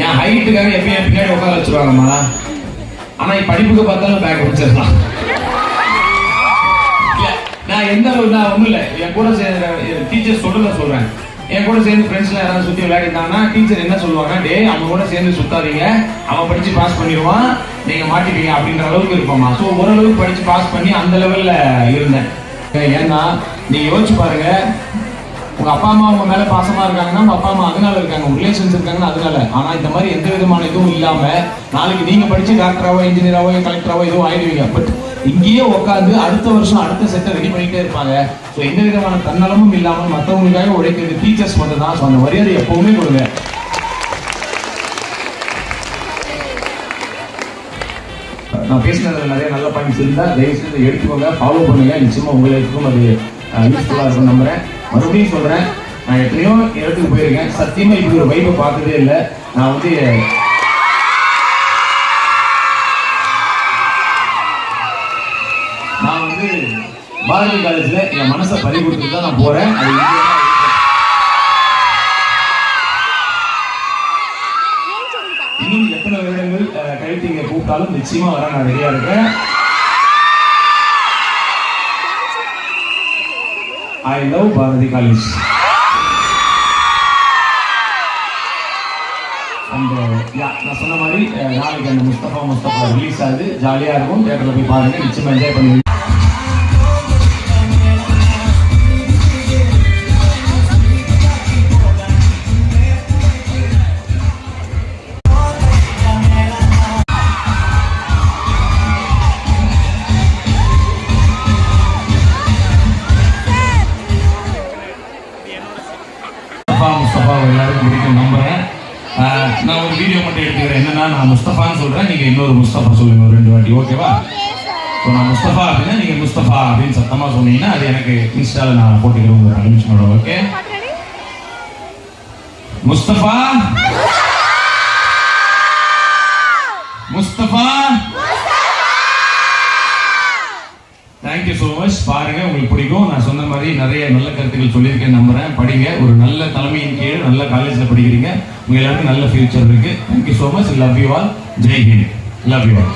என் ஹைட்டுக்காக எப்பயும் பின்னாடி உட்கார வச்சிருவாங்கம்மா. ஆனா படிப்புக்கு பார்த்தாலும் பேக் வச்சிடலாம். நான் எந்த அளவு நான் ஒன்றும் இல்லை, என் கூட சேர்ந்த டீச்சர் சொல்றேன். என் கூட சேர்ந்து ஃப்ரெண்ட்ஸ்லாம் யாராவது சுற்றி விளையாடிட்டாங்கன்னா டீச்சர் என்ன சொல்லுவாங்க, டே அவன் கூட சேர்ந்து சுத்தாதீங்க, அவன் படிச்சு பாஸ் பண்ணிடுவான், நீங்க மாட்டிப்பீங்க அப்படின்ற அளவுக்கு இருப்போம்மா. ஸோ ஓரளவுக்கு படிச்சு பாஸ் பண்ணி அந்த லெவல்ல இருந்தேன். ஏன்னா நீங்க யோசிச்சு பாருங்க, உங்க அப்பா அம்மா உங்க மேல பாசமா இருக்காங்கன்னா உங்க அப்பா அம்மா அதனால இருக்காங்க, ரிலேஷன்ஸ் இருக்காங்கன்னா அதனால. ஆனா இந்த மாதிரி எந்த விதமான இதுவும் இல்லாம நாளைக்கு நீங்க படிச்சு டாக்டராவோ இன்ஜினியராவோ கலெக்டராவோ எதுவும் ஆயிடுவீங்க. பட் இங்கேயே உட்காந்து அடுத்த வருஷம் அடுத்த செட்டை ரெடி பண்ணிட்டே இருப்பாங்க. ஸோ எந்த விதமான தன்னலமும் இல்லாமல் மற்றவங்களுக்காக உழைக்கிறது டீச்சர்ஸ் மட்டும் தான். ஸோ அந்த மரியாதை எப்பவுமே கொடுங்க. நான் பேசினதுல நிறைய நல்ல பாயிண்ட்ஸ் இருந்தா தயவு செய்து எடுத்துக்கோங்க, ஃபாலோ பண்ணுங்க. நிச்சயமா உங்களுக்கும் அது யூஸ்ஃபுல்லா இருக்கும் நம்புறேன். மறுபடியும் சொல்றேன், நான் எத்தனையோ இடத்துக்கு போயிருக்கேன், சத்தியமா இப்படி ஒரு வைப்பை பார்த்ததே இல்லை. நான் பாரதி காலேஜ்ல என் மனசை பறி கொடுத்துட்டு தான் நான் போறேன். அது இன்னும் எத்தனை வருடங்கள் கழித்து இங்க கூப்பிட்டாலும் நிச்சயமா வர நான் ரெடியா இருக்கேன். I love Bharathi college. நான் சொன்ன மாதிரி நாளைக்கு அந்த முஸ்தபா ரிலீஸ் ஆகுது, ஜாலியா இருக்கும். தியேட்டர்ல போய் பாருங்க, நிச்சயமா என்ஜாய் பண்ணுவீங்க. முஸ்தபா எல்லாருக்கும் பிடிக்கும் நம்புறேன். நான் ஒரு வீடியோ மட்டும் எடுத்துக்கிறேன். என்னன்னா, நான் முஸ்தபான்னு சொல்றேன், நீங்க இன்னொரு முஸ்தபா சொல்லுங்க ஒரு 2 வாட்டி, ஓகேவா? ஸோ நான் முஸ்தபா அப்படின்னா நீங்க முஸ்தபா அப்படின்னு சத்தமா சொன்னீங்கன்னா அது எனக்கு இன்ஸ்டால நான் போட்டுக்கிறேன் ஒரு 5 நிமிஷம். Okay, Mustafa Mustafa. Thank you so much. பாருங்க, உங்களுக்கு பிடிக்கும். நான் சொன்ன மாதிரி நிறைய நல்ல கருத்துக்கள் சொல்லியிருக்கேன் நம்புறேன். படிங்க, ஒரு நல்ல தலைமையின் கீழ் நல்ல காலேஜில் படிக்கிறீங்க, உங்க எல்லாருக்கும் நல்ல ஃபியூச்சர் இருக்கு. Thank you so much. Love you all. Jai Hind. Love you all.